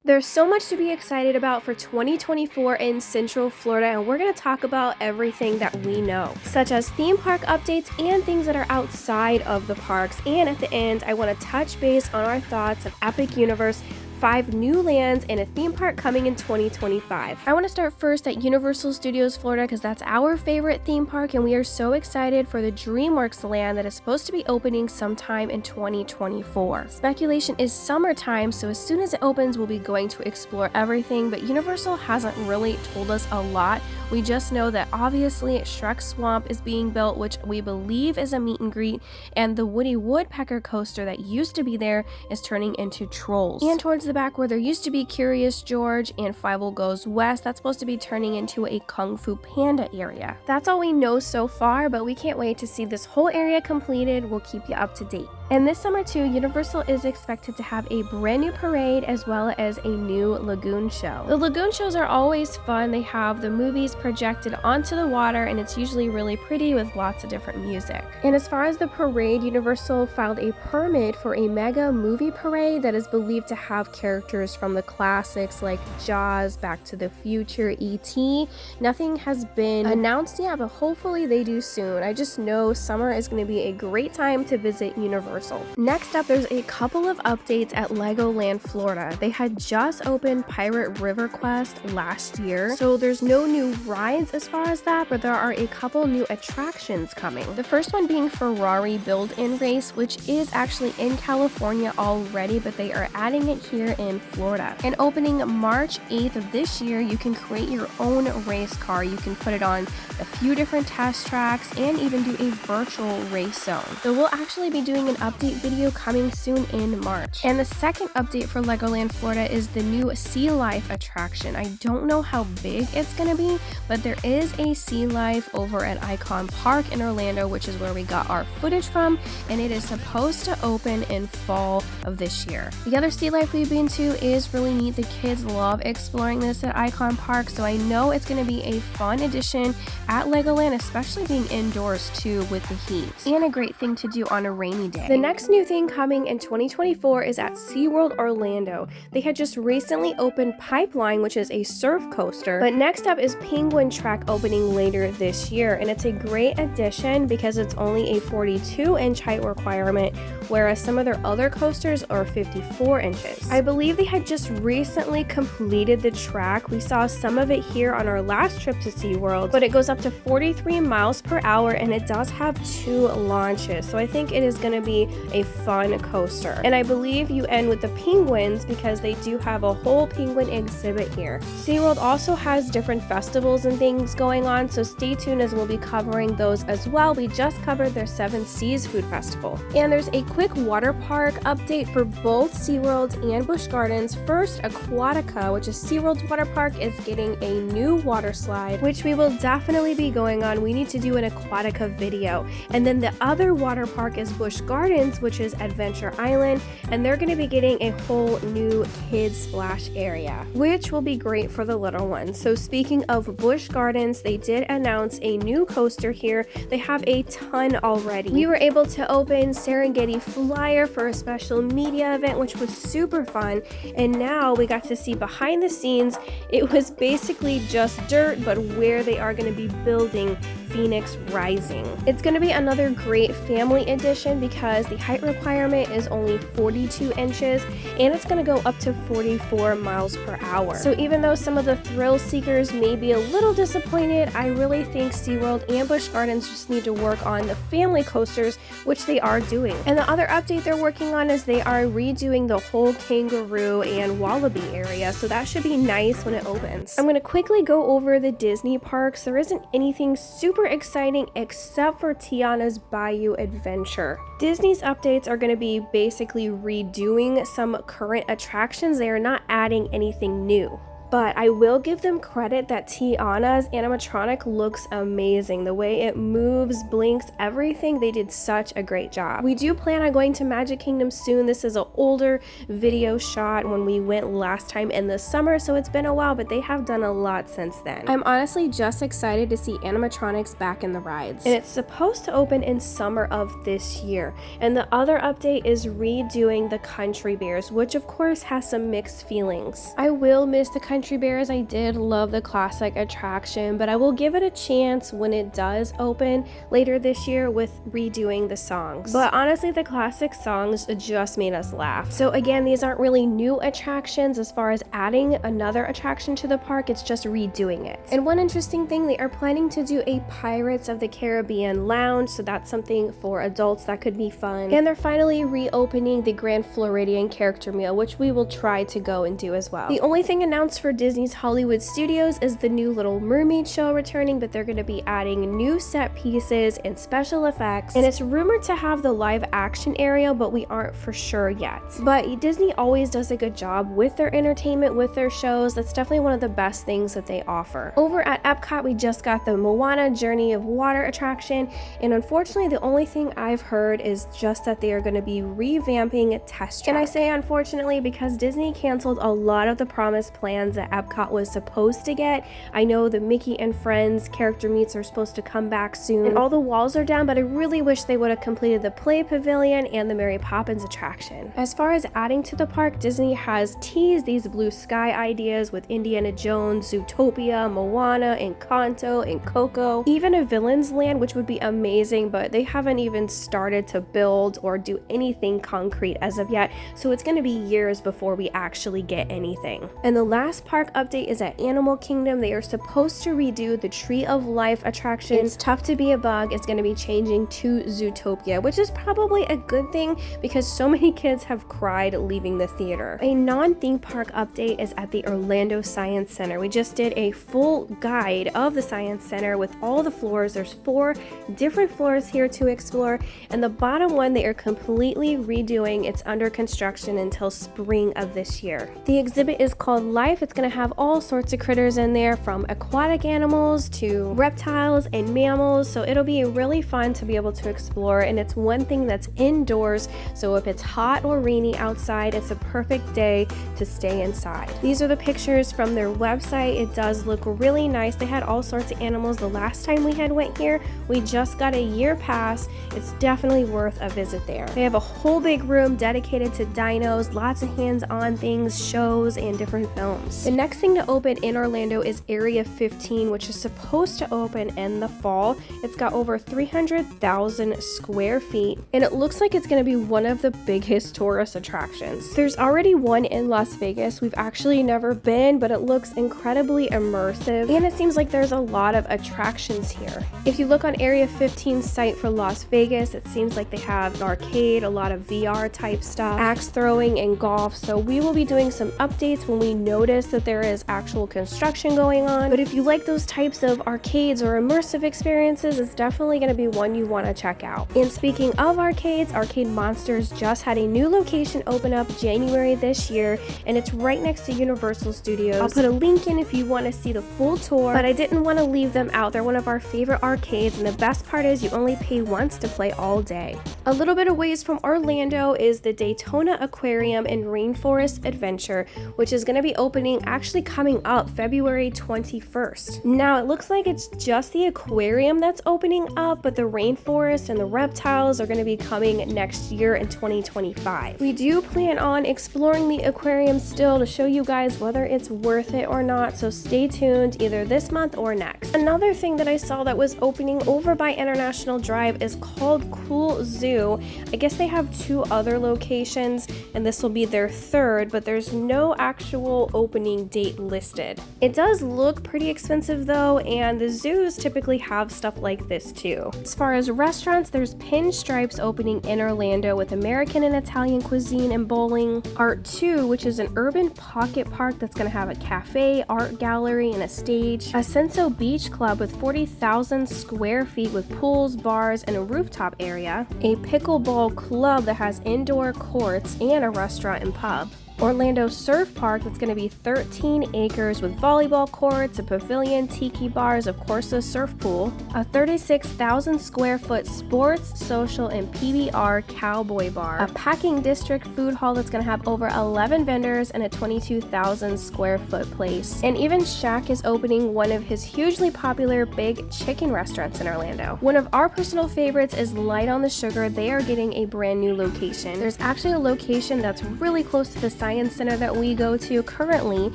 There's so much to be excited about for 2024 in Central Florida, and we're going to talk about everything that we know, such as theme park updates and things that are outside of the parks. And at the end, I want to touch base on our thoughts of Epic Universe, 5 new lands, and a theme park coming in 2025. I want to start first at Universal Studios Florida because that's our favorite theme park, and we are so excited for the DreamWorks Land that is supposed to be opening sometime in 2024. Speculation is summertime, so as soon as it opens, we'll be going to explore everything, but Universal hasn't really told us a lot. We just know that obviously Shrek Swamp is being built, which we believe is a meet and greet, and the Woody Woodpecker coaster that used to be there is turning into Trolls. And towards the back where there used to be Curious George and Fievel Goes West, that's supposed to be turning into a Kung Fu Panda area. That's all we know so far, but we can't wait to see this whole area completed. We'll keep you up to date. And this summer too, Universal is expected to have a brand new parade as well as a new lagoon show. The lagoon shows are always fun. They have the movies projected onto the water, and it's usually really pretty with lots of different music. And as far as the parade, Universal filed a permit for a mega movie parade that is believed to have characters from the classics like Jaws, Back to the Future, E.T. Nothing has been announced yet, but hopefully they do soon. I just know summer is going to be a great time to visit Universal. Next up, there's a couple of updates at Legoland Florida. They had just opened Pirate River Quest last year, so there's no new rides as far as that, but there are a couple new attractions coming. The first one being Ferrari Build-In Race, which is actually in California already, but they are adding it here in Florida. And opening March 8th of this year, you can create your own race car. You can put it on a few different test tracks and even do a virtual race zone. So we'll actually be doing an update video coming soon in March. And the second update for Legoland Florida is the new Sea Life attraction. I don't know how big it's gonna be, but there is a Sea Life over at Icon Park in Orlando, which is where we got our footage from, and it is supposed to open in fall of this year. The other Sea Life we've been to is really neat. The kids love exploring this at Icon Park, so I know it's gonna be a fun addition at Legoland, especially being indoors too with the heat, and a great thing to do on a rainy day. The next new thing coming in 2024 is at SeaWorld Orlando. They had just recently opened Pipeline, which is a surf coaster, but next up is Penguin Trek opening later this year, and it's a great addition because it's only a 42-inch height requirement, whereas some of their other coasters are 54 inches. I believe they had just recently completed the track. We saw some of it here on our last trip to SeaWorld, but it goes up to 43 miles per hour, and it does have 2 launches, so I think it is going to be a fun coaster. And I believe you end with the penguins because they do have a whole penguin exhibit here. SeaWorld also has different festivals and things going on, so stay tuned as we'll be covering those as well. We just covered their 7 Seas Food Festival. And there's a quick water park update for both SeaWorld and Busch Gardens. First, Aquatica, which is SeaWorld's water park, is getting a new water slide, which we will definitely be going on. We need to do an Aquatica video. And then the other water park is Busch Gardens, which is Adventure Island, and they're going to be getting a whole new kids splash area, which will be great for the little ones. So speaking of Busch Gardens, they did announce a new coaster here. They have a ton already. We were able to open Serengeti Flyer for a special media event, which was super fun, and now we got to see behind the scenes. It was basically just dirt, but where they are going to be building Phoenix Rising. It's going to be another great family edition because the height requirement is only 42 inches and it's going to go up to 44 miles per hour. So even though some of the thrill seekers may be a little disappointed, I really think SeaWorld and Busch Gardens just need to work on the family coasters, which they are doing. And the other update they're working on is they are redoing the whole kangaroo and wallaby area, so that should be nice when it opens. I'm going to quickly go over the Disney parks. There isn't anything super exciting except for Tiana's Bayou adventure. Disney's updates are going to be basically redoing some current attractions. They are not adding anything new. But I will give them credit that Tiana's animatronic looks amazing. The way it moves, blinks, everything, they did such a great job. We do plan on going to Magic Kingdom soon. This is an older video shot when we went last time in the summer, so it's been a while, but they have done a lot since then. I'm honestly just excited to see animatronics back in the rides. And it's supposed to open in summer of this year. And the other update is redoing the Country Bears, which of course has some mixed feelings. I will miss the Country Bears. I did love the classic attraction, but I will give it a chance when it does open later this year with redoing the songs. But honestly, the classic songs just made us laugh. So again, these aren't really new attractions as far as adding another attraction to the park, it's just redoing it. And one interesting thing, they are planning to do a Pirates of the Caribbean lounge, so that's something for adults that could be fun. And they're finally reopening the Grand Floridian character meal, which we will try to go and do as well. The only thing announced for Disney's Hollywood Studios is the new Little Mermaid show returning, but they're going to be adding new set pieces and special effects, and it's rumored to have the live action area, but we aren't for sure yet. But Disney always does a good job with their entertainment, with their shows. That's definitely one of the best things that they offer. Over at Epcot, we just got the Moana Journey of Water attraction, and unfortunately the only thing I've heard is just that they are going to be revamping Test Track. And I say unfortunately because Disney canceled a lot of the promised plans that Epcot was supposed to get. I know the Mickey and Friends character meets are supposed to come back soon, and all the walls are down, but I really wish they would have completed the Play Pavilion and the Mary Poppins attraction. As far as adding to the park, Disney has teased these blue sky ideas with Indiana Jones, Zootopia, Moana, Encanto, and Coco, even a Villains Land, which would be amazing, but they haven't even started to build or do anything concrete as of yet, so it's going to be years before we actually get anything. And the last park update is at Animal Kingdom. They are supposed to redo the Tree of Life attraction. It's tough to be a bug. It's going to be changing to Zootopia, which is probably a good thing because so many kids have cried leaving the theater. A non-theme park update is at the Orlando Science Center. We just did a full guide of the Science Center with all the floors. There's 4 different floors here to explore, and the bottom one they are completely redoing. It's under construction until spring of this year. The exhibit is called Life. It's going to have all sorts of critters in there, from aquatic animals to reptiles and mammals, so it'll be really fun to be able to explore, and it's one thing that's indoors, so if it's hot or rainy outside, it's a perfect day to stay inside. These are the pictures from their website. It does look really nice. They had all sorts of animals the last time we had went here. We just got a year pass. It's definitely worth a visit there. They have a whole big room dedicated to dinos, lots of hands-on things, shows, and different films. The next thing to open in Orlando is Area 15, which is supposed to open in the fall. It's got over 300,000 square feet, and it looks like it's going to be one of the biggest tourist attractions. There's already one in Las Vegas. We've actually never been, but it looks incredibly immersive, and it seems like there's a lot of attractions here. If you look on Area 15's site for Las Vegas, it seems like they have an arcade, a lot of VR type stuff, axe throwing, and golf, so we will be doing some updates when we notice that there is actual construction going on. But if you like those types of arcades or immersive experiences, it's definitely going to be one you want to check out. And speaking of arcades, Arcade Monsters just had a new location open up January this year, and it's right next to Universal Studios. I'll put a link in if you want to see the full tour, but I didn't want to leave them out. They're one of our favorite arcades, and the best part is you only pay once to play all day. A little bit of ways from Orlando is the Daytona Aquarium and Rainforest Adventure, which is going to be opening actually coming up February 21st. Now it looks like it's just the aquarium that's opening up, but the rainforest and the reptiles are going to be coming next year in 2025. We do plan on exploring the aquarium still to show you guys whether it's worth it or not, so stay tuned either this month or next. Another thing that I saw that was opening over by International Drive is called Cool Zoo. I guess they have 2 other locations, and this will be their 3rd, but there's no actual opening date listed. It does look pretty expensive though, and the zoos typically have stuff like this too. As far as restaurants, there's Pinstripes opening in Orlando with American and Italian cuisine and bowling. Art 2, which is an urban pocket park that's going to have a cafe, art gallery, and a stage. Ascenso Beach Club with 40,000 square feet with pools, bars, and a rooftop area. A pickleball club that has indoor courts and a restaurant and pub. Orlando Surf Park, that's going to be 13 acres with volleyball courts, a pavilion, tiki bars, of course a surf pool, a 36,000 square foot sports, social, and PBR cowboy bar, a packing district food hall that's going to have over 11 vendors and a 22,000 square foot place. And even Shaq is opening one of his hugely popular big chicken restaurants in Orlando. One of our personal favorites is Light on the Sugar. They are getting a brand new location. There's actually a location that's really close to the Science Center that we go to currently,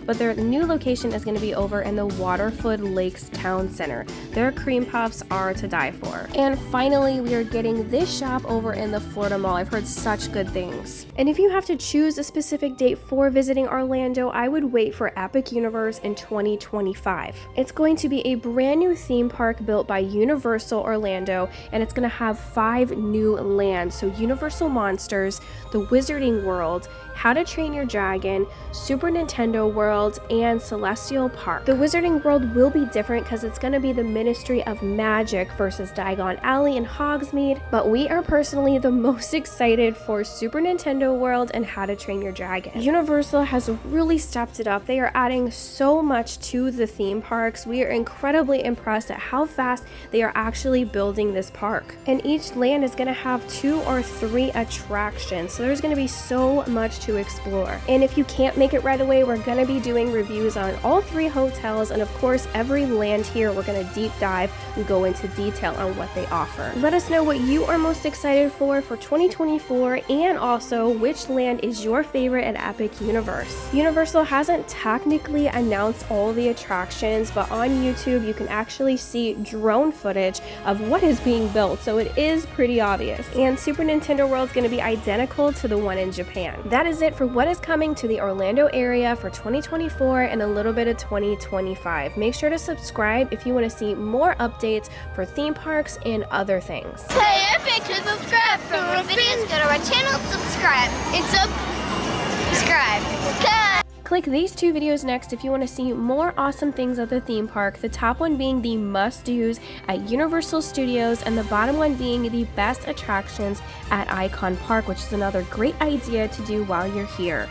but their new location is going to be over in the Waterfoot Lakes Town Center. Their cream puffs are to die for. And finally, we are getting this shop over in the Florida Mall. I've heard such good things. And if you have to choose a specific date for visiting Orlando, I would wait for Epic Universe in 2025. It's going to be a brand new theme park built by Universal Orlando, and it's going to have 5 new lands. So Universal Monsters, the Wizarding World, How to Train Your Dragon, Super Nintendo World, and Celestial Park. The Wizarding World will be different because it's going to be the Ministry of Magic versus Diagon Alley and Hogsmeade, but we are personally the most excited for Super Nintendo World and How to Train Your Dragon. Universal has really stepped it up. They are adding so much to the theme parks. We are incredibly impressed at how fast they are actually building this park. And each land is going to have 2 or 3 attractions, so there's going to be so much to explore. And if you can't make it right away, we're going to be doing reviews on all 3 hotels, and of course every land here we're going to deep dive and go into detail on what they offer. Let us know what you are most excited for 2024, and also which land is your favorite at Epic Universe. Universal hasn't technically announced all the attractions, but on YouTube you can actually see drone footage of what is being built, so it is pretty obvious. And Super Nintendo World is going to be identical to the one in Japan. That is it for what is coming to the Orlando area for 2024 and a little bit of 2025. Make sure to subscribe if you want to see more updates for theme parks and other things. Hey, Epic, to subscribe for more videos, go to our channel, subscribe, and subscribe. Click these 2 videos next if you want to see more awesome things at the theme park, the top one being the must-dos at Universal Studios and the bottom one being the best attractions at Icon Park, which is another great idea to do while you're here.